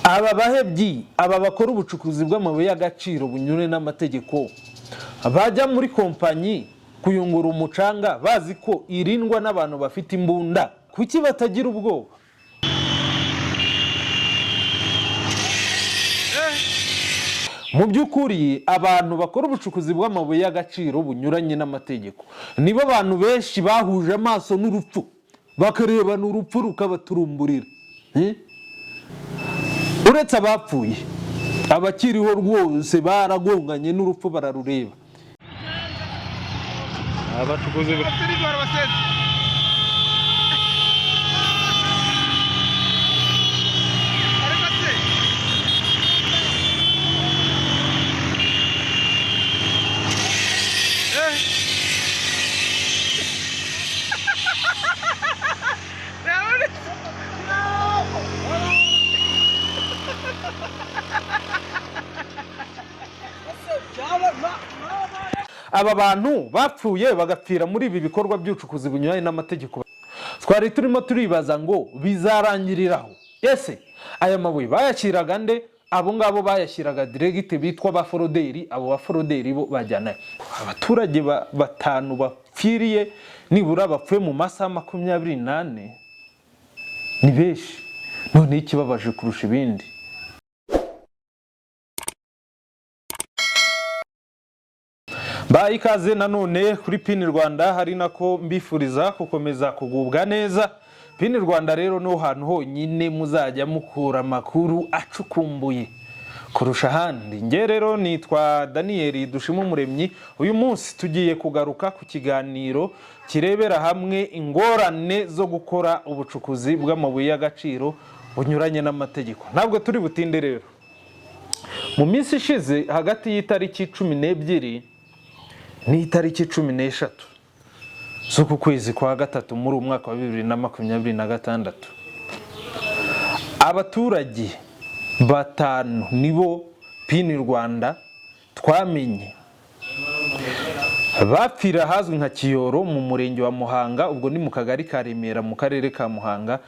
aba bahebyi, aba bakora ubucukuzi bw'amabuye y'agaciro bunyure n'amategeko bajya muri kompanyi kuyungura umucanga bazi ko irindwa n'abantu bafite imbunda, kuki batagira ubwoba? Mu by'ukuri abantu bakora ubucukuzi bw'amabuye y'agaciro bunyuranye n'amategeko nibo bantu benshi bahuje amaso n'urupfu, bakarebana urupfu rukabaturumburira. Uretse abapfuye, abakiriho rwose baragonganye n'urupfu bararureba. abacukuzi aba bantu bapfuye bagapfira muri ibi bikorwa by'ubucukuzi bunyuranye n'amategeko. Twari turimo turibaza ngo bizarangiriraho. Ese aya mabuye bayashyiraga nde? Abo ngabo bayashyiraga diregite bitwa abaforoderi. Abo baforoderi bo bajyana abaturage batanu bapfiriye nibura bapfuye mu masaha 28. Ni benshi. None ikibabaje kurusha ibindi, ikaze nanone kuri Pin Rwanda, hari nako mbifuriza gukomeza kugubwa neza. Pin Rwanda rero no hantu honyine muzajya mukura makuru acukumbuye kurusha handi. Nge rero nitwa Daniel Dushimumuremyi. Uyu munsi tugiye kugaruka ku kiganiro kirebera hamwe ingorane zo gukora ubucukuzi bw'amabuye y'agaciro bunyuranye n'amategeko. Ntabwo turi butinde rero. Mu minsi ishize hagati y'itariki 12 n'itariki 13 z'uku kwezi kwa gatatu muri umwaka wa 2026, abaturage batanu nibo Pin Rwanda twamenye bapfira hazwi nka Kiyoro mu murenge wa Muhanga, ubwo ni mu kagari ka Remera mu karere ka Muhanga,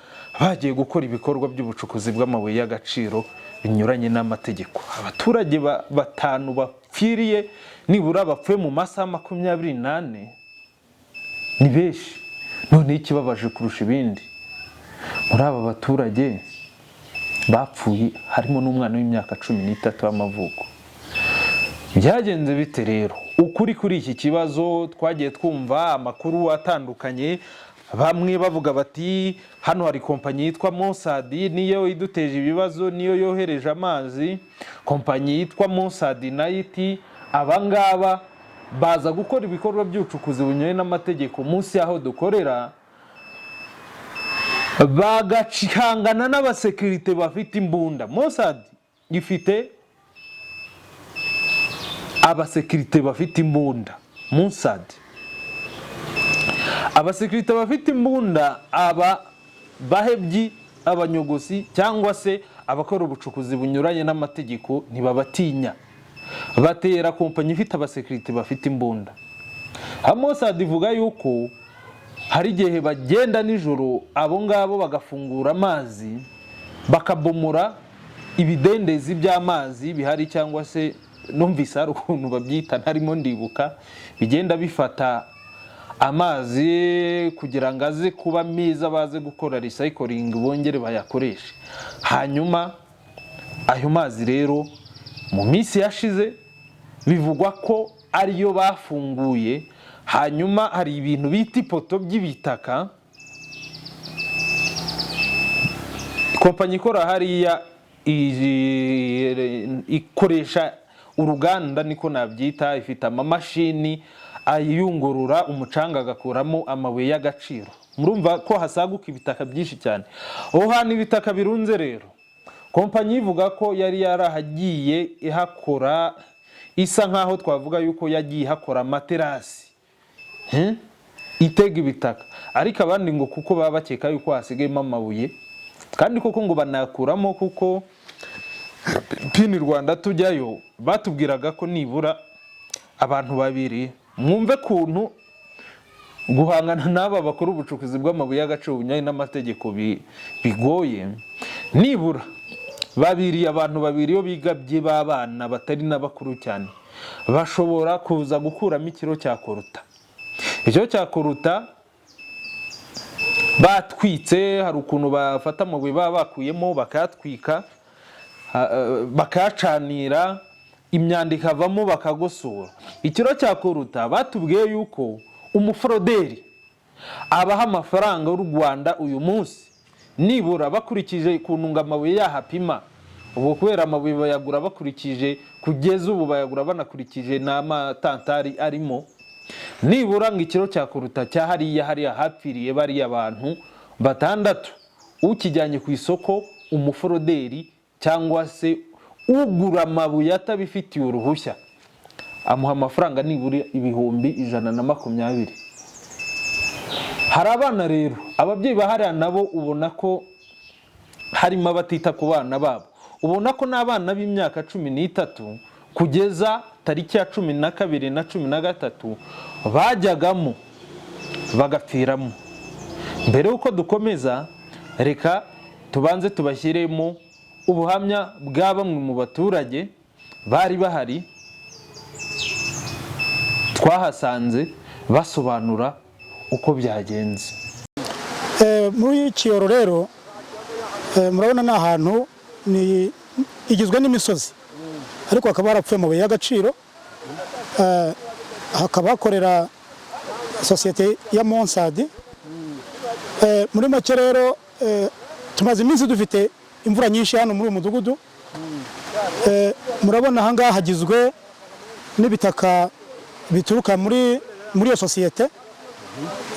bagiye gukora ibikorwa by'ubucukuzi bw'amabuye y'agaciro binyuranye n'amategeko. Abaturage batanu bapfiriye nibura bapfuye mu masaha 28. Ni benshi. None ikibabaje kurusha ibindi, muri aba baturage bapfuye harimo n'umwana w'imyaka 13 w'amavuko. Byagenze bite rero? Ukuri kuri iki kibazo twagiye twumva amakuru atandukanye. Bamwe bavuga bati hano hari kompanyi yitwa Mossad niyo iduteje ibibazo, niyo yohereje amazi. Kompanyi yitwa Mossad Night, abangaba baza gukora ibikorwa by'ubucukuzi bunyuranye n'amategeko munsi yaho dukorera, bagacihangana n'abasekirite bafite imbunda. Mossad ifite abasekirite bafite imbunda. Mossad abasekirite bafite imbunda, aba bahebyi, abanyogosi cyangwa se abakora ubucukuzi bunyuranye n'amategeko ntibabatinya, batera kompanyi ifite abasekirite bafite imbunda. Mossad ivuga yuko hari igihe bagenda nijoro, abo ngabo bagafungura amazi bakabomora ibidendezi by'amazi bihari, cyangwa se numvise hari ukuntu babyita ntarimo ndibuka, bigenda bifata amazi kugira ngo aze kuba meza, baze gukora recycling bongere bayakoreshe. Hanyuma ayo mazi rero mu minsi yashize bivugwa ko ariyo bafunguye. Hanyuma hari ibintu bita ipoto by'ibitaka, kompanyi ikora hariya ikoresha uruganda niko nabyita, ifite amamashini ayungurura umucanga agakuramo amabuye y'agaciro. Murumva ko hasaguka ibitaka byinshi cyane. Aho hantu ibitaka birunze rero, kompanyi ivuga ko yari yarahagiye ihakora, isa nkaho twavuga yuko yagiye ihakora materasi itega ibitaka, ariko abandi ngo kuko baba bakeka yuko hasigayemo amabuye, kandi koko ngo banakuramo, kuko Pin Rwanda tujyayo batubwiraga ko nibura abantu babiri. Mwumve kuntu guhangana n'aba bakora ubucukuzi bw'amabuye y'agaciro bunyuranye n'amategeko bigoye. Nibura abantu babiri iyo bigabye b'abana batari n'abakuru cyane bashobora kuza gukuramo ikiro cya koruta. Icyo cya koruta batwitse, hari ukuntu bafata amabuye baba bakuyemo bakayatwika, bakayacanira, imyanda ikavamo bakagosora. Ikiro cya koruta batubwiye yuko umuforoderi abaha amafaranga y'u Rwanda uyu munsi nibura bakurikije kununga amabuye yahapima. Ubu kubera amabuye bayagura bakurikije, kugeza ubu bayagura banakurikije n'amatantari arimo, nibura ngo ikiro cya koruta hariya hapfiriye bariya abantu 6, ukijyanye ku isoko umuforoderi cyangwa se ugura amabuye atabifitiye uruhushya amuha amafaranga nibura 120. Hari abana rero, ababyeyi bahariya nabo ubona ko harimo abatita ku bana babo. Ubona ko n'abana b'imyaka 13 kugeza tariki ya 12 na 13 bajyagamo bagapfiramo. Mbere uko dukomeza, reka tubanze tubashyiremo ubuhamya bwa bamwe mu baturage bari bahari twahasanze basobanura uko byagenze. Muri Kiyoro rero murabona ni ahantu igizwe n'imisozi, ariko hakaba harapfuye amabuye y'agaciro. Hakaba hakorera sosiyete ya Monsadi. Muri make rero tumaze iminsi dufite imvura nyinshi hano muri uyu mudugudu. Murabona aha ngaha hagizwe n'ibitaka bituruka muri iyo sosiyete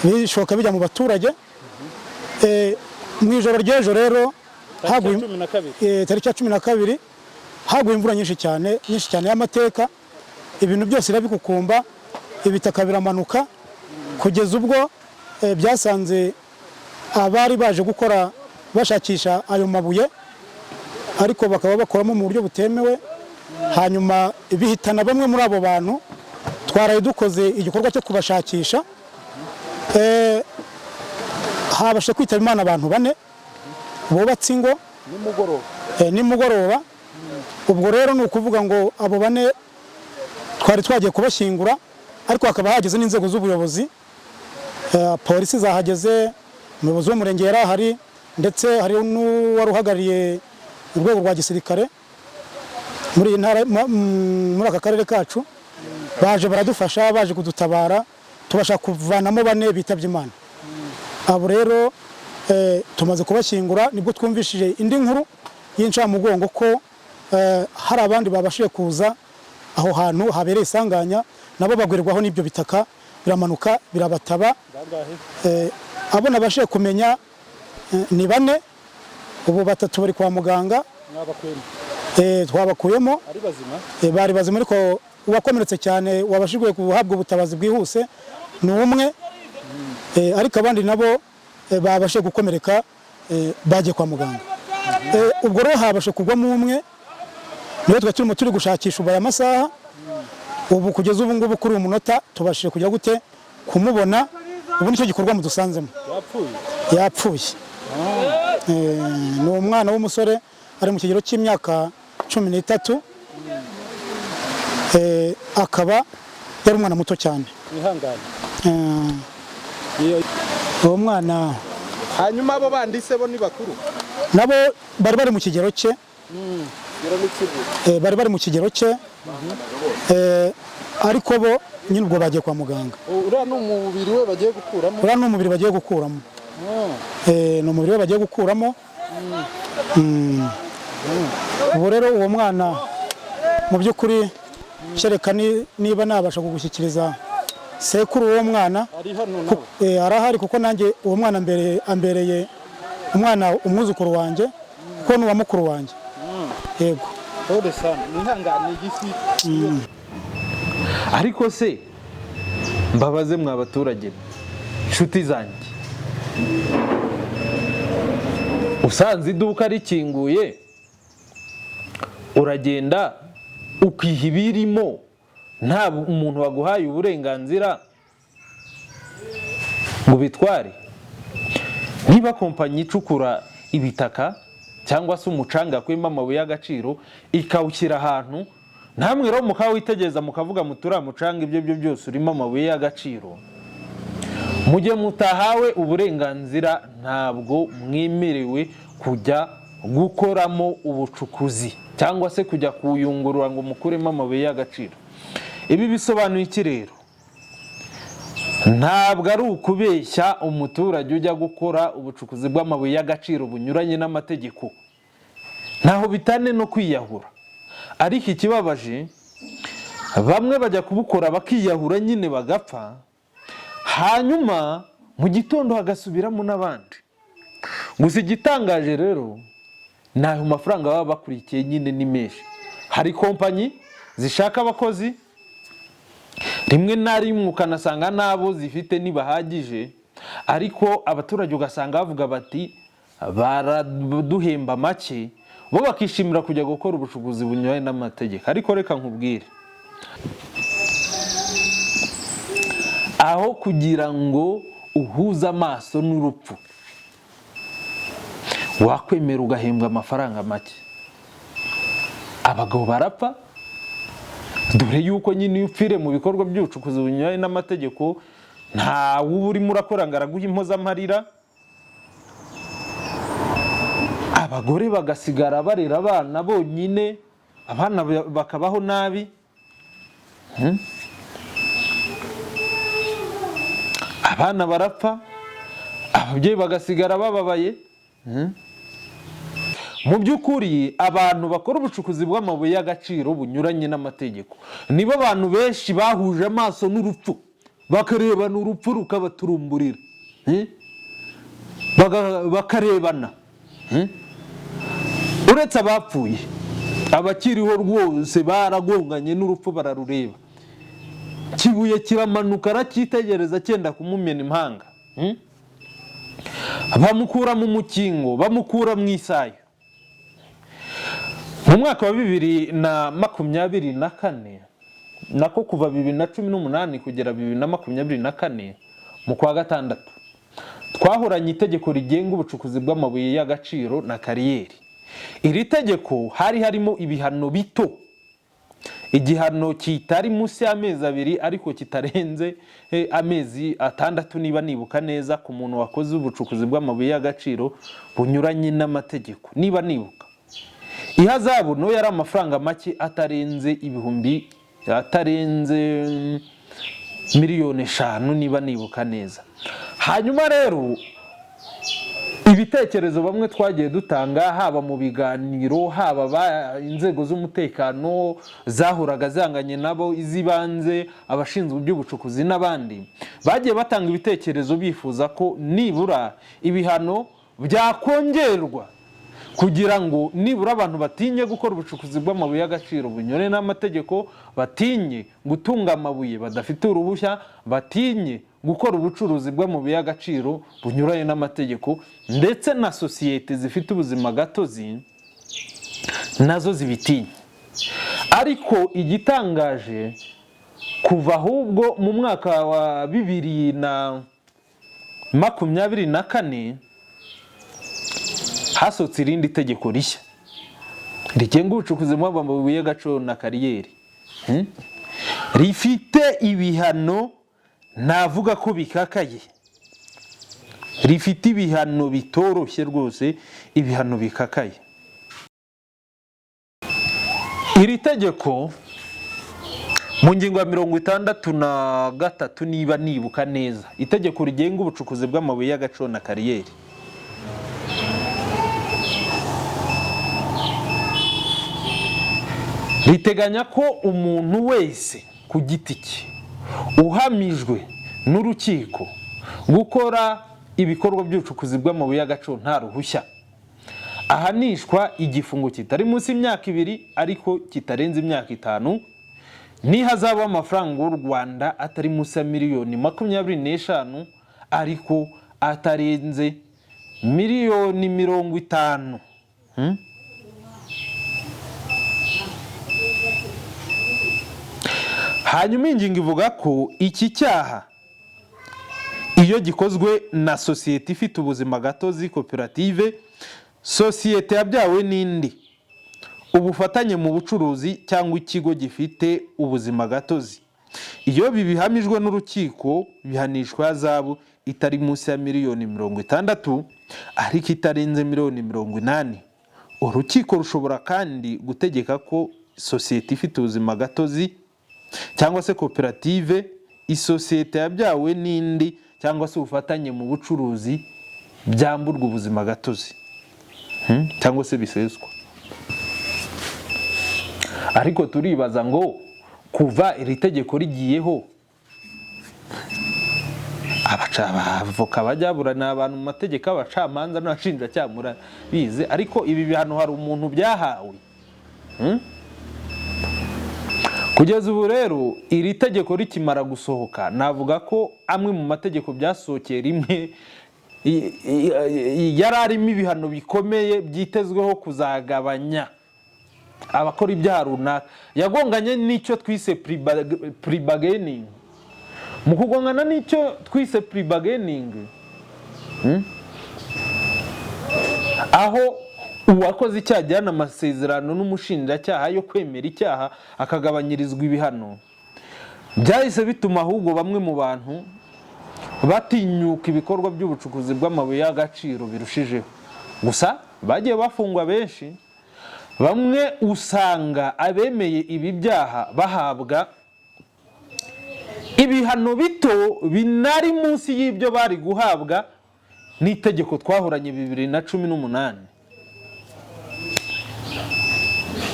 bishoka bijya mu baturage. Mu ijoro ry'ejo rero tariki ya 12 haguye imvura nyinshi cyane y'amateka. Ibintu byose irabikukumba, ibitaka biramanuka kugeza ubwo byasanze abari baje gukora bashakisha ayo mabuye, ariko bakaba bakoramo mu buryo butemewe. Hanyuma bihitana bamwe muri abo bantu. Twaraye dukoze igikorwa cyo kubashakisha, habashe kwitaba Imana abantu 4 bubatse ingo nimugoroba. Ubwo rero ni ukuvuga ngo abo 4 twari twagiye kubashyingura, ariko hakaba hageze n'inzego z'ubuyobozi. Polisi zahageze, umuyobozi w'umurenge yari ahari, ndetse hari n'uwari uhagarariye urwego rwa gisirikare muri ntara, muri aka karere kacu. Baje baradufasha, baje kudutabara, tubasha kuvanamo 4 bitabye Imana. Abo rero tumaze kubashyingura, nibwo twumvishije indi nkuru y'incamugongo ko hari abandi babashije kuza aho hantu habereye isanganya, nabo bagwirirwaho n'ibyo bitaka biramanuka birabataba. Abo nabashije kumenya ni 4, ubu 3 bari kwa muganga. Twabakuyemo bari bazima, ariko uwakomeretse cyane wabashijwe guhabwa ubutabazi bwihuse ni 1, ariko abandi nabo babashe gukomereka bagiye kwa muganga. Ubwo rero habashe kugwamo 1, niyo turi gushakisha ubu aya masaha. Ubu kugeza ubu ngubu kuri uyu munota tubashije kujya gute kumubona. Ubu nicyo gikorwa mudusanzemo. Yapfuye. Ni umwana w'umusore ari mu kigero cy'imyaka 13. Akaba yari umwana muto cyane. Uwo mwana hanyuma abo bandise bo ni bakuru, nabo bari mu kigero cye. Bari mu kigero cye, ariko bo nyine ubwo bagiye kwa muganga. Uriya ni umubiri we bagiye gukuramo. Uriya ni umubiri bagiye gukuramo. Ni umubiri we bagiye gukuramo. Ubu rero uwo mwana mu by'ukuri kereka niba nabasha kugushyikiriza sekuru uwo mwana arahari, kuko nanjye uwo mwana ambereye umwana umwuzukuru wanjye, kuko ni uwa mukuru wanjye. Yego. Ariko se mbabaze mwa baturage inshuti zanjye, usanze iduka rikinguye uragenda ukiha ibirimo nta umuntu waguhaye uburenganzira ngo bitware? Niba kompanyi icukura ibitaka cyangwa se umucanga yakuyemo amabuye y'agaciro ikawushyira ahantu, namwe rero mukawitegereza mukavuga muturiya mucanga ibyo byose urimo amabuye y'agaciro, mu gihe mutahawe uburenganzira ntabwo mwemerewe kujya gukoramo ubucukuzi cyangwa se kujya kuyungurura ngo mukuremo amabuye y'agaciro. Ibi bisobanuye iki rero? Ntabwo ari ukubeshya umuturage ujya gukora ubucukuzi bw'amabuye y'agaciro bunyuranye n'amategeko, ntaho bitane no kwiyahura. Ariko ikibabaje, bamwe bajya kubukora bakiyahura nyine bagapfa, hanyuma mu gitondo hagasubiramo n'abandi. Gusa igitangaje rero ni ayo mafaranga baba bakurikiye nyine ni menshi. Hari kompanyi zishaka abakozi, rimwe na rimwe ukanasanga nabo zifite ntibahagije, ariko abaturage ugasanga bavuga bati baraduhemba make, bo bakishimira kujya gukora ubucukuzi bunyuranye n'amategeko. Ariko reka nkubwire, aho kugira ngo uhuze amaso n'urupfu, wakwemera ugahembwa amafaranga make. Abagabo barapfa, dore yuko nyine iyo upfire mu bikorwa by'ubucukuzi bunyuranye n'amategeko nta uba urimo urakora ngo araguhe impozamarira. Abagore bagasigara barera abana bonyine, abana bakabaho nabi. Abana barapfa, ababyeyi bagasigara bababaye. Mu by'ukuri abantu bakora ubucukuzi bw'amabuye y'agaciro bunyuranye n'amategeko nibo abantu benshi bahuje amaso n'urupfu, bakarebana urupfu rukabaturumburira, bakarebana. Uretse abapfuye, abakiriho rwose baragonganye n'urupfu bararureba. Kibuye kiramanuka aracyitegereza cyenda kumumena impanga. Bamukura mu mukingo, bamukura mu isayo. Mu mwaka wa 2024, nako kuva 2018 kugera 2024 mu kwa gatandatu, twahoranye itegeko rigenga ubucukuzi bw'amabuye y'agaciro na kariyeri. Iri tegeko hari harimo ibihano bito, igihano kitari munsi y'amezi 2 ariko kitarenze amezi 6 niba nibuka neza, ku muntu wakoze ubucukuzi bw'amabuye y'agaciro bunyuranye n'amategeko. Niba nibuka, ihazabu no yari amafaranga make atarenze miliyoni 5 niba nibuka neza. Hanyuma rero ibitekerezo bamwe twagiye dutanga, haba mu biganiro, haba inzego z'umutekano zahuraga zanganye nabo, izibanze, abashinzwe iby'ubucukuzi n'abandi, bagiye batanga ibitekerezo bifuza ko nibura ibihano byakongerwa kugira ngo nibura abantu batinye gukora ubucukuzi bw'amabuye y'agaciro bunyuranye n'amategeko, batinye gutunga amabuye badafite uruhushya, batinye gukora ubucuruzi bw'amabuye y'agaciro bunyuranye n'amategeko, ndetse na sosiyete zifite ubuzima gatozi nazo zibitinye. Ariko igitangaje, kuva ahubwo mu mwaka wa 2024 hasohotse irindi tegeko rishya rigenga ubucukuzi bw'amabuye y'agaciro na kariyeri, rifite ibihano navuga ko bikakaye, rifite ibihano bitoroshye rwose, ibihano bikakaye. Iri tegeko mu ngingo ya 63 niba nibuka neza, itegeko rigenga ubucukuzi bw'amabuye y'agaciro na kariyeri, riteganya ko umuntu wese ku giti cye uhamijwe n'urukiko gukora ibikorwa by'ubucukuzi bw'amabuye y'agaciro nta ruhushya, ahanishwa igifungo kitari munsi y'imyaka 2 ariko kitarenze imyaka 5, n'ihazabu amafaranga y'u Rwanda atari munsi ya miliyoni 25 ariko atarenze miliyoni 50. Hanyuma ingingo ivuga ko iki cyaha iyo gikozwe na sosiyete ifite ubuzima gatozi, koperative, sosiyete yabyawe n'indi, ubufatanye mu bucuruzi cyangwa ikigo gifite ubuzima gatozi. Iyo bibihamijwe n'urukiko bihanishwa ihazabu itari munsi ya miliyoni 60 ariko itarenze miliyoni 80. Urukiko rushobora kandi gutegeka ko sosiyete ifite ubuzima gatozi cyangwa se koperative, isosiyete yabyawe n'indi cyangwa se ubufatanye mu bucuruzi byamburwa ubuzima gatozi cyangwa se biseswa. Ariko turibaza ngo kuva iri tegeko rigiyeho abavoka bajya burana abantu mu mategeko, abacamanza n'abashinjacyaha bize, ariko ibi bihano hari umuntu byahawe. Kugeza ubu rero iri tegeko rikimara gusohoka, navuga ko amwe mu mategeko byasohokeye rimwe yari arimo ibihano bikomeye byitezweho kuzagabanya abakora ibyaha runaka. Yagonganye n'icyo twise pre-bargaining. Mu kugongana n'icyo twise pre-bargaining, aho uwakoze icyaha ajyana amasezerano n'umushinjacyaha yo kwemera icyaha akagabanyirizwa ibihano, byahise bituma ahubwo bamwe mu bantu batinyuka ibikorwa by'ubucukuzi bw'amabuye y'agaciro birushijeho. Gusa bagiye bafungwa benshi. Bamwe usanga abemeye ibi byaha bahabwa ibihano bito binari munsi y'ibyo bari guhabwa n'itegeko twahoranye 2018.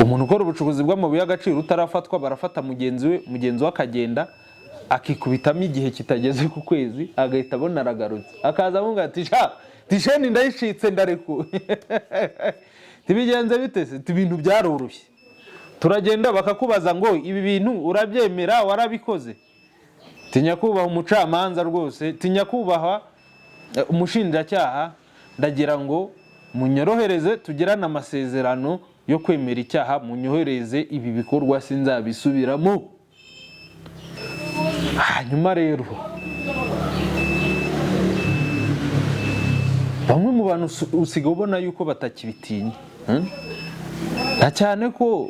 Umuntu ukora ubucukuzi bw'amabuye y'agaciro utarafatwa barafata mugenzi we akagenda akikubitamo igihe kitageze ku kwezi, agahita abona aragarutse, akaza avuga ati tisheni ndayicitse ndareku. Tibigenze bitese, ibintu byaroroshye. Turagenda bakakubaza ngo ibi bintu urabyemera, warabikoze? Tinya kubaha umucamanza rwose, tinya kubaha umushinjacyaha, ndagira ngo munyorohereze tugirane amasezerano yo kwemera icyaha, munyohereze ibi bikorwa sinzabisubiramo. Hanyuma rero bamwe mu bantu usiga ubona yuko batakibitinya, na cyane ko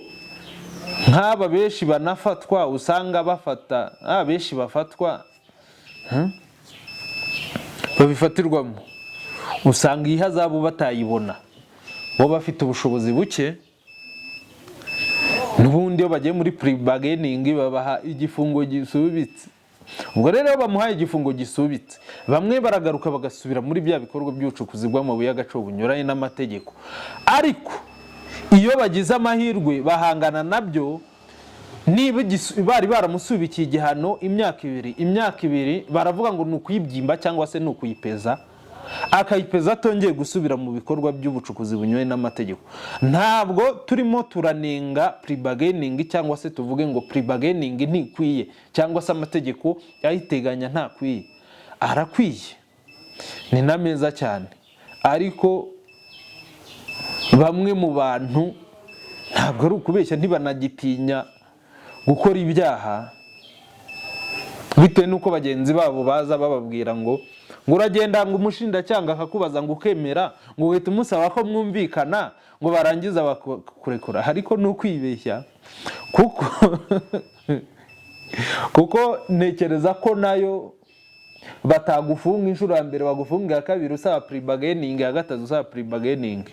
nk'aba benshi banafatwa usanga bafata benshi bafatwa babifatirwamo, usanga ihazabu batayibona, bo bafite ubushobozi buke. N'ubundi iyo bagiye muri pre-bargaining babaha igifungo gisubitse. Ubwo rero bamuhaye igifungo gisubitse, bamwe baragaruka bagasubira muri bya bikorwa by'ubucukuzi bw'amabuye y'agaciro bunyuranye n'amategeko. Ariko iyo bagize amahirwe bahangana nabyo, niba bari baramusubikiye igihano imyaka ibiri baravuga ngo ni ukuyibyimba cyangwa se ni ukuyipeza, akayipeza atongeye gusubira mu bikorwa by'ubucukuzi bunyuranye n'amategeko. Ntabwo turimo turanenga pre-bargaining cyangwa se tuvuge ngo pre-bargaining ntikwiye cyangwa se amategeko ayiteganya ntakwiye. Arakwiye, ni na meza cyane, ariko bamwe mu bantu ntabwo ari ukubeshya, ntibanagitinya gukora ibyaha bitewe n'uko bagenzi babo baza bababwira ngo uragenda ngo umushinjacyaha akakubaza ngo ukemera, ngo uhita umusaba ko mwumvikana, ngo barangiza bakurekura. Ariko ni ukwibeshya, kuko ntekereza ko nayo batagufunga inshuro ya mbere, bagufunga ya kabiri usaba pre-bargaining, ya gatatu usaba pre-bargaining.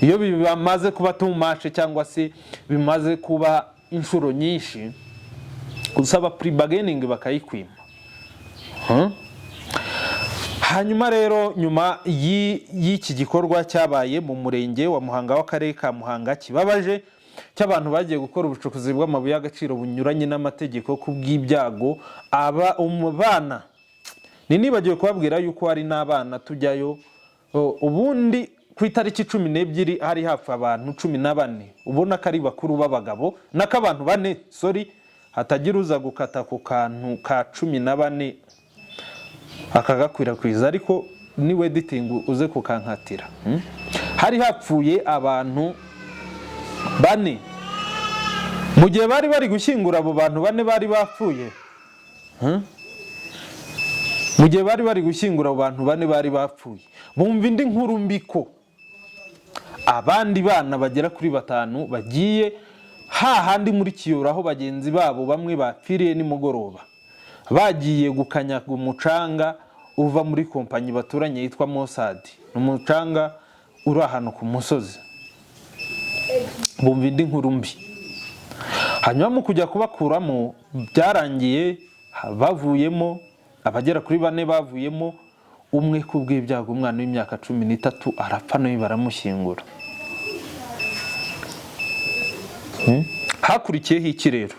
Iyo bimaze kuba tumashe cyangwa se bimaze kuba inshuro nyinshi, usaba pre-bargaining bakayikwima. Hanyuma rero nyuma y'iki gikorwa cyabaye mu murenge wa Muhanga w'akarere ka Muhanga kibabaje, cy'abantu bagiye gukora ubucukuzi bw'amabuye y'agaciro bunyuranye n'amategeko ku bw'ibyago, umubana nibagiwe kubabwira yuko hari n'abana tujyayo. Ubundi ku itariki 12 hari hapfa abantu 14, ubona ko ari bakuru b'abagabo, n'akabantu 4 hatagira uza gukata ku kantu ka 14 akagakwirakwiza, ariko niwe editing uze kukankatira. Hari hapfuye abantu 4 mu gihe bari gushyingura abo bantu 4 bari bapfuye. Mu gihe bari gushyingura abo bantu 4 bari bapfuye, bumva indi nkuru mbiko abandi bana bagera kuri 5 bagiye hahandi muri Kiyoro aho bagenzi babo bamwe bapfiriye nimugoroba, bagiye gukanyaga umucanga uva muri kompanyi baturanye yitwa Mossad. Umucanga uri ahantu ku musozi. Bumva indi nkuru mbi. Hanyuma mu kujya kubakuramo byarangiye bavuyemo abagera kuri 4 bavuyemo, umwe kubw'ibyago umwana w'imyaka 13 arapfa nawe baramushyingura. Hakurikiyeho iki rero?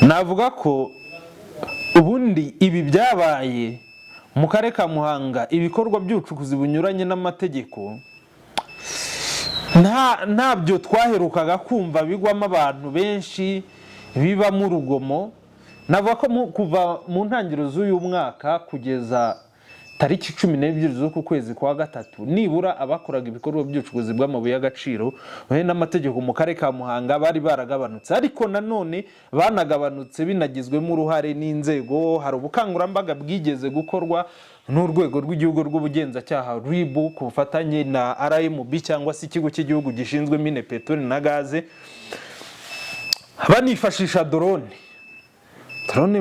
Navuga ko ubundi ibi byabaye mu karere ka Muhanga, ibikorwa by'ubucukuzi bunyuranye n'amategeko, ntabyo twaherukaga kumva bigwamo abantu benshi, bibamo urugomo. Navuga ko kuva mu ntangiriro z'uyu mwaka kugeza tariki 12 z'uku kwezi kwa gatatu, nibura abakoraga ibikorwa by'ubucukuzi bw'amabuye y'agaciro n'amategeko mu karere ka Muhanga bari baragabanutse, ariko nanone banagabanutse binagizwemo uruhare n'inzego. Hari ubukangurambaga bwigeze gukorwa n'urwego rw'igihugu rw'ubugenzacyaha RIB ku bufatanye na RMB cyangwa se ikigo cy'igihugu gishinzwe mine peteroli na gaze, banifashisha drone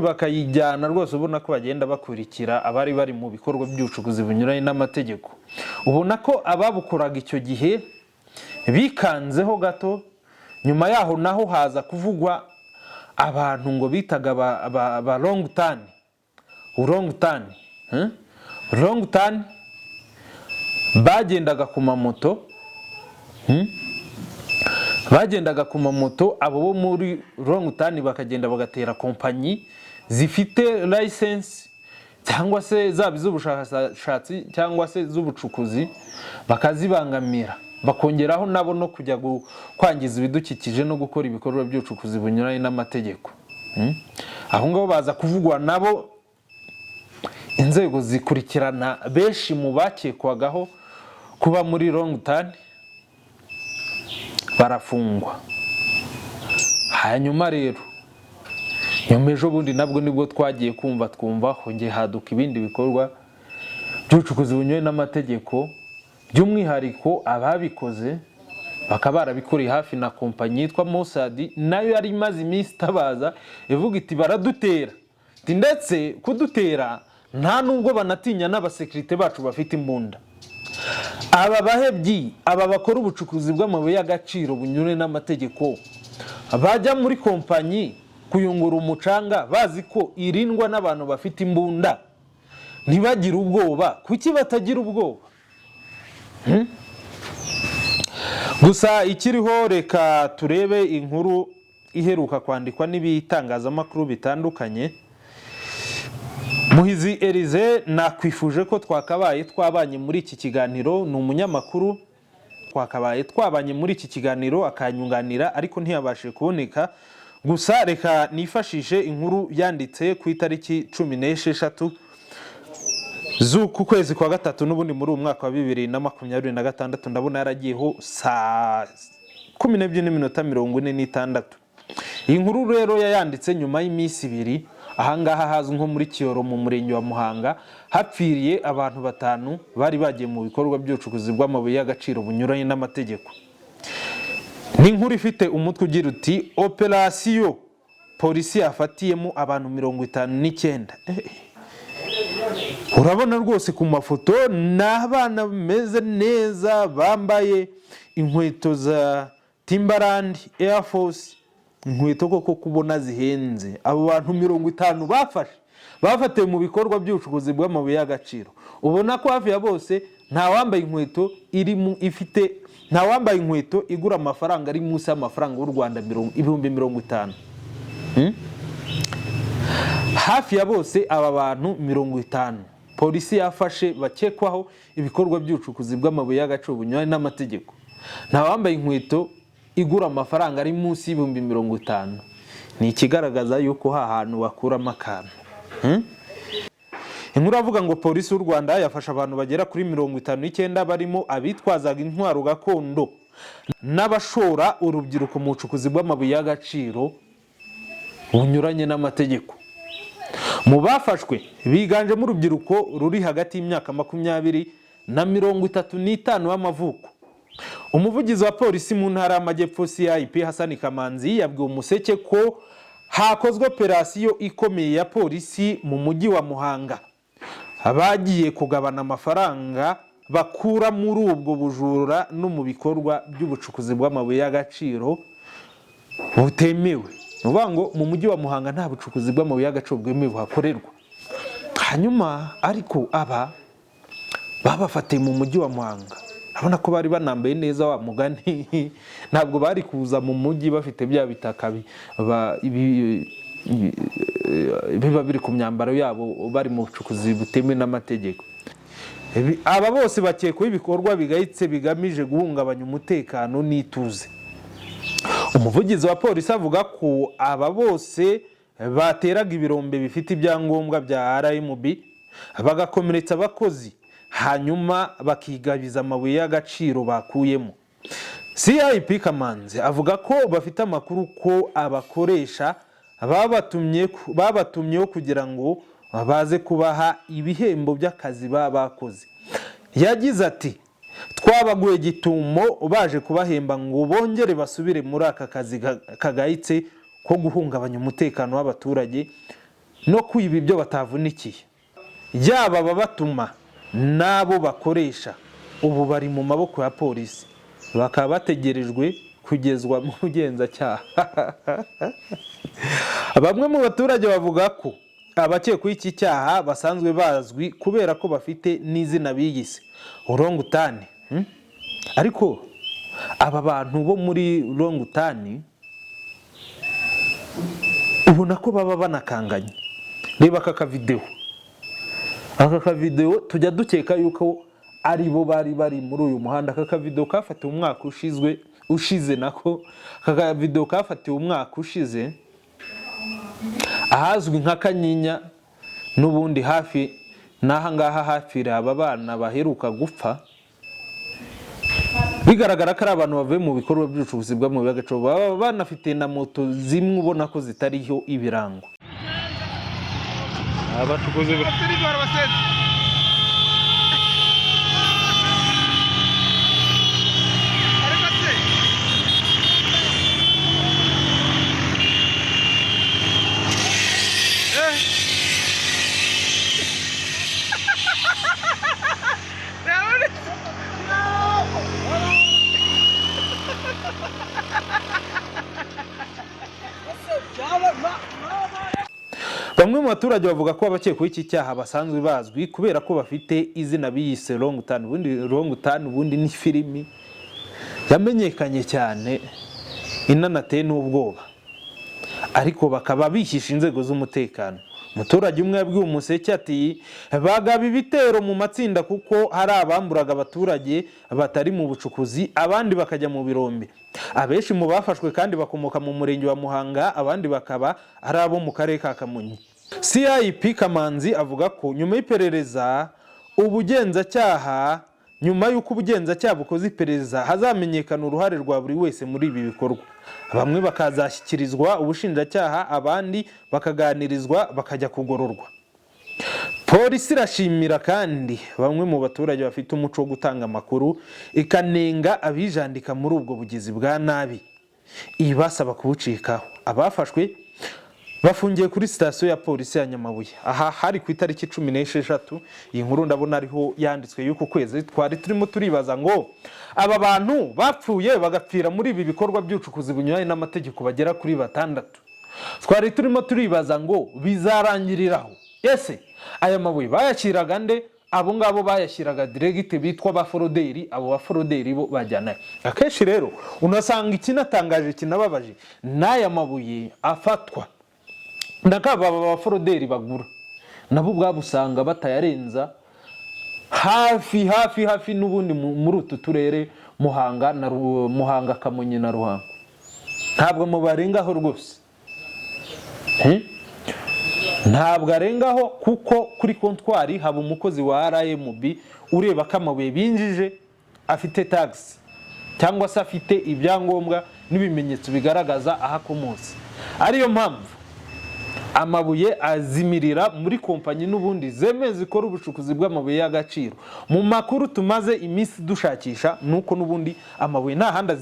bakayijyana rwose, ubona ko bagenda bakurikira abari bari mu bikorwa by'ubucukuzi bunyuranye n'amategeko. Ubona ko ababukoraga icyo gihe bikanzeho gato. Nyuma yaho naho haza kuvugwa abantu ngo bitaga ba long tan bagendaga ku mamoto, abo bo muri long tan bakagenda bagatera kompanyi zifite license cyangwa se zaba iz'ubushakashatsi cyangwa se z'ubucukuzi, bakazibangamira, bakongeraho nabo no kujya kwangiza ibidukikije no gukora ibikorwa by'ubucukuzi bunyuranye n'amategeko. Aho ngaho baza kuvugwa nabo, inzego zikurikirana benshi mu bakekwagaho kuba muri long tan barafungwa. Hanyuma rero nyuma ejo bundi nabwo nibwo twagiye twumva hongeye haduka ibindi bikorwa by'ubucukuzi bunyuranye n'amategeko, by'umwihariko ababikoze bakaba barabikoreye hafi na kompanyi yitwa Mossad, nayo yari imaze iminsi itabaza ivuga iti baradutera, ndetse kudutera nta nubwo banatinya n'abasekirite bacu bafite imbunda. Aba bahebyi, aba bakora ubucukuzi bw'amabuye y'agaciro bunyuranye n'amategeko, bajya muri kompanyi kuyungura umucanga bazi ko irindwa n'abantu bafite imbunda, ntibagire ubwoba. Kuki batagira ubwoba? Gusa ikiriho, reka turebe inkuru iheruka kwandikwa n'ibitangazamakuru bitandukanye. Muhizi Elize nakwifuje ko twakabaye twabanye muri iki kiganiro, ni umunyamakuru, twakabaye twabanye muri iki kiganiro akanyunganira, ariko ntiyabashije kuboneka. Gusa reka nifashishe inkuru yanditse ku itariki 16 z'uku kwezi kwa gatatu n'ubundi muri umwaka wa 2026. Ndabona yaragiyeho saa 12:46. Iyi nkuru rero yayanditse nyuma y'iminsi 2 ahangaha hazwi nko muri Kiyoro mu murenge wa Muhanga, hapfiriye abantu 5 bari bagiye mu bikorwa by'ubucukuzi bw'amabuye y'agaciro bunyuranye n'amategeko. Ni inkuru ifite umutwe ugira uti operasiyo polisi yafatiyemo abantu 59. Urabona rwose ku mafoto n'abana bameze neza, bambaye inkweto za Timberland Air Force, inkweto koko kubona zihenze. Abo bantu 50 bafatiwe mu bikorwa by'ubucukuzi bw'amabuye y'agaciro. Ubona ko hafi ya bose nta wambaye inkweto nta wambaye inkweto igura amafaranga ari munsi y'amafaranga y'u Rwanda 50,000. Hafi ya bose aba bantu 50 polisi yafashe bakekwaho ibikorwa by'ubucukuzi bw'amabuye y'agaciro bunyuranye n'amategeko. Nta wambaye inkweto igura amafaranga ari munsi y'50,000. Ni ikigaragaza yuko hantu bakuramo akantu. Inkuru avuga ngo polisi y'u Rwanda yafashe abantu bagera kuri 59 barimo abitwazaga intwaro gakondo n'abashora urubyiruko mu bucukuzi bw'amabuye y'agaciro bunyuranye n'amategeko. Mu bafashwe biganjemo urubyiruko ruri hagati y'imyaka 20 na 35 y'amavuko. Umuvugizi wa polisi mu ntara y'Amajyepfo CIP Hassan Kamanzi yabwiye Umuseke ko hakozwe operasiyo ikomeye ya polisi mu mujyi wa Muhanga. Abagiye kugabana amafaranga bakura muri ubwo bujura no mu bikorwa by'ubucukuzi bw'amabuye y'agaciro butemewe. Nuvuga ngo mu mujyi wa Muhanga nta bucukuzi bw'amabuye y'agaciro bwemewe hakorerwa. Hanyuma ariko aba babafatiye mu mujyi wa Muhanga, abona ko bari banambaye neza wa mugani, ntabwo bari kuza mu mujyi bafite bya bitaka biba biri ku myambaro yabo bari mu bucukuzi butemewe n'amategeko. Aba bose bakekwaho ibikorwa bigayitse bigamije guhungabanya umutekano n'ituze. Umuvugizi wa polisi avuga ko aba bose bateraga ibirombe bifite ibyangombwa bya RMB bagakomeretsa abakozi, hanyuma bakigabiza amabuye y'agaciro bakuyemo. CIP Kamanzi avuga ko bafite amakuru ko abakoresha babatumyeho kugira ngo baze kubaha ibihembo by'akazi bakoze. Yagize ati twabaguye gitumo baje kubahemba ngo bongere basubire muri aka kazi kagayitse ko guhungabanya umutekano w'abaturage no kwiba ibyo batavunikiye. Yaba babatuma nabo bakoresha ubu bari mu maboko ya polisi, bakaba bategerejwe kugezwa mu bugenzacyaha. Bamwe mu baturage bavuga ko abakekwaho iki cyaha basanzwe bazwi kubera ko bafite n'izina biyise orangutani. Ariko aba bantu bo muri orangutani ubona ko baba banakanganye. Reba aka video tujya dukeka yuko ari bo bari muri uyu muhanda. Aka video kafatiwe umwaka ushize nako aka video kafatiwe umwaka ushize ahazwi nka Kanyinya, n'ubundi hafi naha ngaha hafi aba bana baheruka gupfa. Bigaragara ko ari abantu bavuye mu bikorwa by'ubucukuzi bw'amabuye y'agaciro, baba banafite na moto zimwe ubona ko zitariho ibirango. Abacukuzi bamwe mu baturage bavuga ko abakekwaho iki cyaha basanzwe bazwi kubera ko bafite izina biyise orangutani. Orangutani ubundi ni filimi yamenyekanye cyane inanateye n'ubwoba, ariko bakaba bihisha inzego z'umutekano. Umuturage umwe yabwiye Umuseke ati bagaba ibitero mu matsinda kuko hari abamburaga abaturage batari mu bucukuzi, abandi bakajya mu birombe. Abenshi mu bafashwe kandi bakomoka mu murenge wa Muhanga, abandi bakaba ari abo mu karere ka Kamonyi. CIP Kamanzi avuga ko nyuma y'uko ubugenzacyaha bukoze iperereza hazamenyekana uruhare rwa buri wese muri ibi bikorwa. Bamwe bakazashyikirizwa ubushinjacyaha, abandi bakaganirizwa bakajya kugororwa. Polisi irashimira kandi bamwe mu baturage bafite umuco wo gutanga amakuru, ikanenga abijandika muri ubwo bugizi bwa nabi, ibasaba kubucikaho. Abafashwe bafungiye kuri sitasiyo ya polisi ya Nyamabuye. Aha hari ku itariki 16. Iyi nkuru ndabona ariho yanditswe y'uko kwezi. Twari turimo turibaza ngo aba bantu bapfuye bagapfira muri ibi bikorwa by'ubucukuzi bunyuranye n'amategeko bagera kuri 6. Twari turimo turibaza ngo bizarangiriraho. Ese aya mabuye bayashyiraga nde? Abo ngabo bayashyiraga diregite bitwa baforoderi. Abo baforoderi bo bajyana. Akenshi rero unasanga ikinatangaje kinababaje n'aya mabuye afatwa ndakaba abaforoderi bagura nabo ubwabo usanga batayarenza hafi n'ubundi muri utu turere Muhanga, Kamonyi na Ruhango. Ntabwo mubarengaho rwose, ntabwo arengaho, kuko kuri kontwari haba umukozi wa RMB ureba ko amabuye binjije afite tax cyangwa se afite ibyangombwa n'ibimenyetso bigaragaza ahakomotse. Ariyo mpamvu amabuye azimirira muri kompanyi n'ubundi zemewe zikora ubucukuzi bw'amabuye y'agaciro. Mu makuru tumaze iminsi dushakisha nuko n'ubundi amabuye nta handi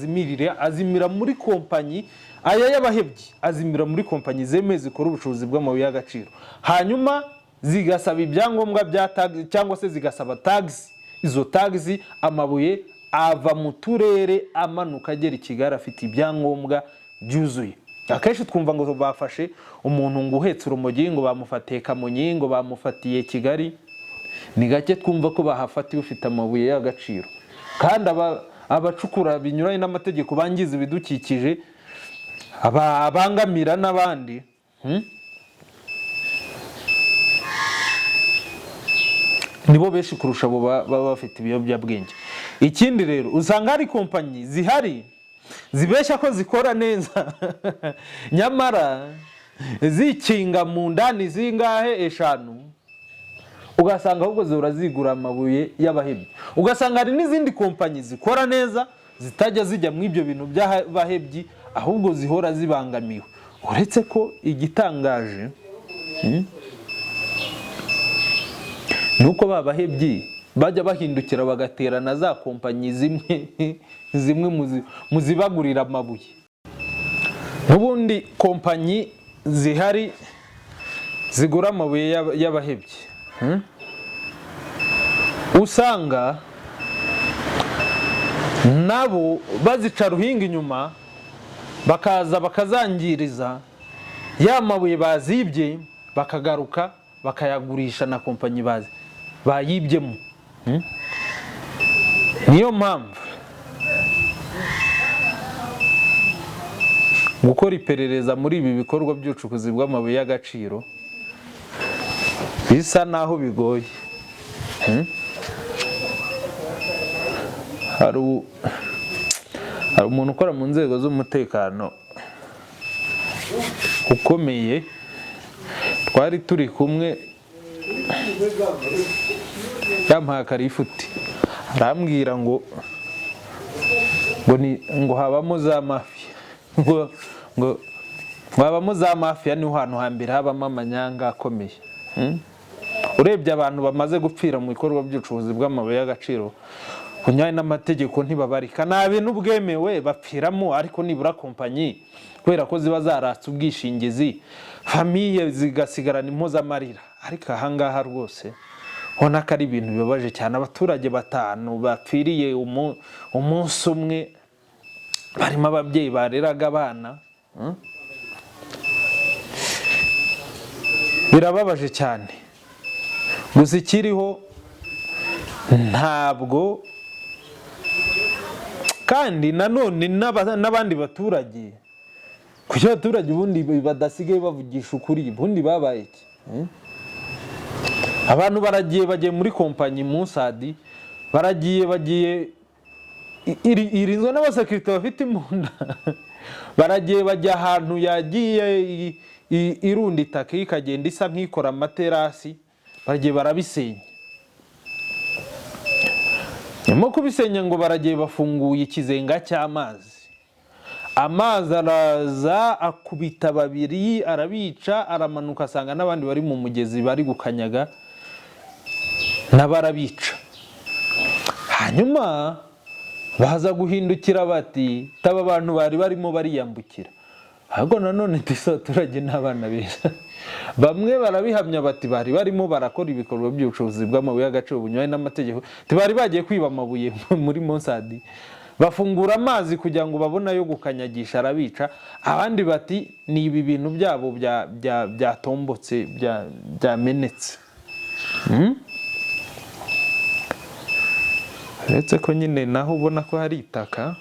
azimira muri kompanyi, aya y'abahebyi azimira muri kompanyi zemewe zikora ubucukuzi bw'amabuye y'agaciro, hanyuma zigasaba ibyangombwa bya tagisi cyangwa se zigasaba tagisi. Izo tagisi amabuye ava mu turere amanuka agera i Kigali afite ibyangombwa byuzuye. Akenshi twumva ngo bafashe umuntu ngo uhetse urumogi ngo bamufatiye Kamonyi ngo bamufatiye Kigali, ni gake twumva ko bahafatiye ufite amabuye y'agaciro. Kandi abacukura binyuranye n'amategeko bangiza ibidukikije, abangamira n'abandi, nibo benshi kurusha abo baba bafite ibiyobyabwenge. Ikindi rero usanga hari kompanyi zihari zibeshya ko zikora neza nyamara zikinga mu ndani zingahe 5, ugasanga ahubwo zihora zigura amabuye y'abahebyi. Ugasanga hari n'izindi kompanyi zikora neza zitajya zijya mu ibyo bintu by'abahebyi, ahubwo zihora zibangamiwe. Uretse ko igitangaje nuko babahebyi bajya bahindukira bagaterana za kompanyi zimwe mu zibagurira amabuye. N'ubundi kompanyi zihari zigura amabuye y'abahebyi, usanga nabo bazica ruhinga inyuma, bakaza bakazangiriza ya mabuye bazibye, bakagaruka bakayagurisha na kompanyi bayibyemo. Niyo mpamvu gukora iperereza muri ibi bikorwa by'ubucukuzi bw'amabuye y'agaciro bisa naho bigoye. Hari umuntu ukora mu nzego z'umutekano ukomeye, twari turi kumwe, yampaye akarifuti, arambwira ngo habamo za mafiya, ngo habamo za mafiya, niho hantu hambere habamo amanyanga akomeye. Urebye abantu bamaze gupfira mu bikorwa by'ubucukuzi bw'amabuye y'agaciro kunyuranye n'amategeko ntibabarika, nta bintu bwemewe bapfiramo, ariko nibura kompanyi kubera ko ziba zaratse ubwishingizi, famiye zigasigarana impozamarira. Ariko ahangaha rwose ubona ko ari ibintu bibabaje cyane. Abaturage 5 bapfiriye umunsi umwe, barimo ababyeyi bareraga abana. Birababaje cyane. Gusa ikiriho ntabwo, kandi nanone n'abandi baturage, kuko abaturage ubundi badasigaye bavugisha ukuri, ubundi babaye iki? Abantu bagiye muri kompanyi Musadi, bagiye irinzwe n'abasekirite bafite imbunda, bajya ahantu yagiye irunda itaka ikagenda isa nk'ikora amaterasi, baragiye barabisenya. Nyuma kubisenya ngo baragiye bafunguye ikizenga cy'amazi, amazi araza akubita 2, arabica, aramanuka asanga n'abandi bari mu mugezi bari gukanyaga n'abarabica. Hanyuma baza guhindukira bati taba abantu bari barimo bariyambukira. Ahubwo nanone abaturage n'abana beza bamwe barabihamya bati bari barimo barakora ibikorwa by'ubucukuzi bw'amabuye y'agaciro bunyuranye n'amategeko, bari bagiye kwiba amabuye muri Musadi, bafungura amazi kugira ngo babone ayo gukanyagisha, arabica. Abandi bati ni ibi bintu byabo byatombotse byamenetse. Uretse ko nyine naho ubona ko hari itaka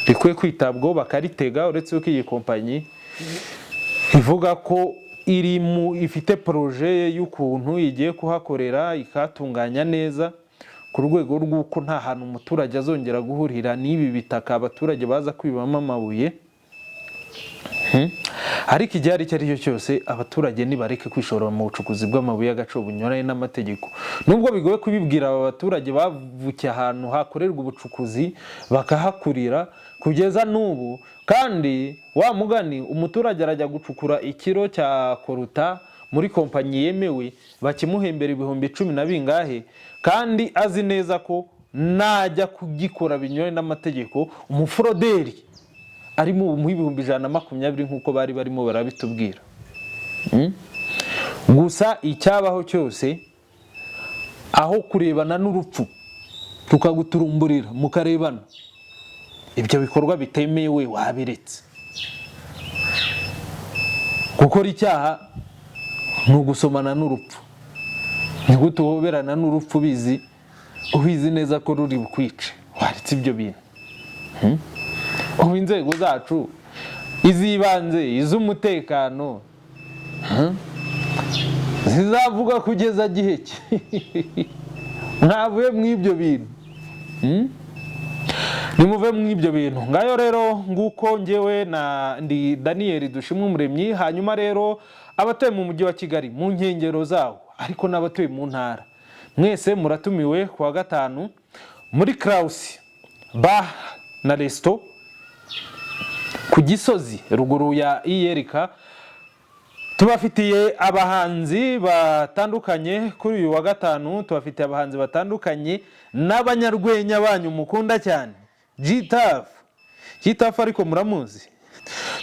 rikwiye kwitabwaho bakaritega. Uretse ko iyi kompanyi ivuga ko ifite proje y'ukuntu igiye kuhakorera ikatunganya neza ku rwego rw'uko nta hantu umuturage azongera guhurira n'ibi bitaka abaturage baza kwibamo amabuye. ariko igihe icyo ari cyo cyose abaturage nibareke kwishora mu bucukuzi bw'amabuye y'agaciro bunyuranye n'amategeko. Nubwo bigoye kubibwira aba baturage bavukiye ahantu hakorerwa ubucukuzi bakahakurira kugeza n'ubu, kandi wa mugani umuturage arajya gucukura ikiro cya koruta muri kompanyi yemewe bakimuhembera ibihumbi 10 na bingahe, kandi azi neza ko najya kugikora binyuranye n'amategeko umuforoderi ari mu ibihumbi 120 nk'uko bari barimo barabitubwira. Gusa icyabaho cyose aho kurebana n'urupfu tukaguturumburira mukarebana, ibyo bikorwa bitemewe wabiretse. Gukora icyaha ni ugusomana n'urupfu, ni gutuhoberana n'urupfu ubizi neza ko ruri bukwice, waretse ibyo bintu. Ubu inzego zacu izibanze iz'umutekano zizavuga kugeza gihe ki? Mwavuye mw'ibyo bintu, nimuve mw'ibyo bintu. Ngayo rero nguko njyewe ndi Daniel Dushimwumuremyi. Hanyuma rero abatuye mu mujyi wa Kigali mu nkengero zawo, ariko n'abatuye mu ntara, mwese muratumiwe kuwa gatanu muri Kraus Bar na Resto ku Gisozi ruguru ya Iyerika. Tubafitiye abahanzi batandukanye kuri uyu wa gatanu, tubafitiye abahanzi batandukanye n'abanyarwenya banyu mukunda cyane, G-Tough ariko muramuzi.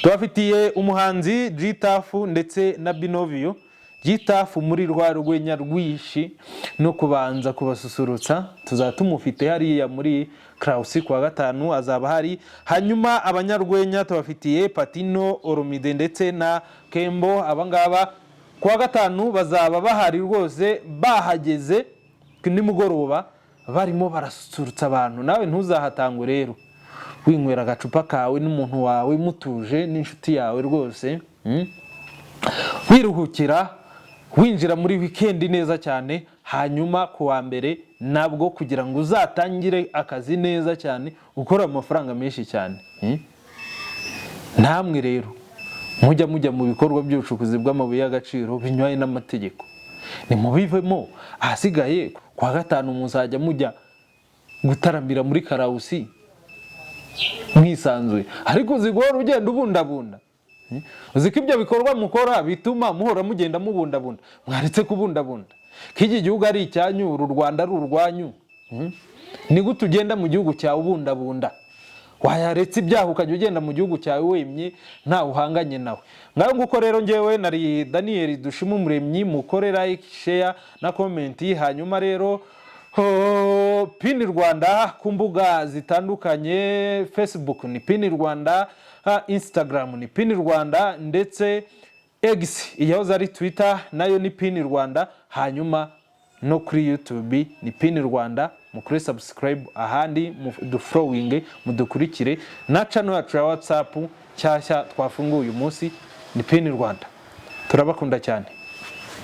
Tubafitiye umuhanzi G-Tough ndetse na Binovio. G-Tough muri rwa rwenya rwishi no kubanza kubasusurutsa, tuzatumufite hariya muri Kraus kuwa gatanu azaba hari. Hanyuma abanyarwenya tubafitiye Patino, Oromide ndetse na Kembo. Abangaba kuwa gatanu bazaba bahari rwose, bahageze nimugoroba barimo barasusurutsa abantu. Nawe ntuzahatangwe rero, winywera agacupa kawe n'umuntu wawe mutuje n'inshuti yawe rwose, wiruhukira, winjira muri weekend neza cyane. Hanyuma kuwa mbere nabwo kugira ngo uzatangire akazi neza cyane, ukora amafaranga menshi cyane. Namwe rero mujya mu bikorwa by'ubucukuzi bw'amabuye y'agaciro binyuranye n'amategeko, nimubivemo. Ahasigaye kuwa gatanu muzajya mujya gutaramira muri Karawusi mwisanzuye, ariko zigora ugenda ubundabunda. Uziko ibyo bikorwa mukora bituma muhora mugenda mubundabunda. Mwaretse kubundabunda, k'iki gihugu ari icyanyu, uru Rwanda ari urwanyu. Ni gute ugenda mu gihugu cyawe ubundabunda? Wayaretse ibyaha ukajya ugenda mu gihugu cyawe wemye nta uhanganye nawe. Ngaho nguko rero njyewe nari Daniel Dushimwumuremyi. Mukore like, share na comment. Hanyuma rero Pin Rwanda ku mbuga zitandukanye, Facebook ni Pin Rwanda, Instagram ni Pin Rwanda, ndetse X iyahoze ari Twitter nayo ni Pin Rwanda. Hanyuma no kuri YouTube ni Pin Rwanda. Mukore subscribe, ahandi mudufollowing, mudukurikire na channel yacu ya WhatsApp cyashya twafunguye uyu munsi ni Pin Rwanda. Turabakunda cyane.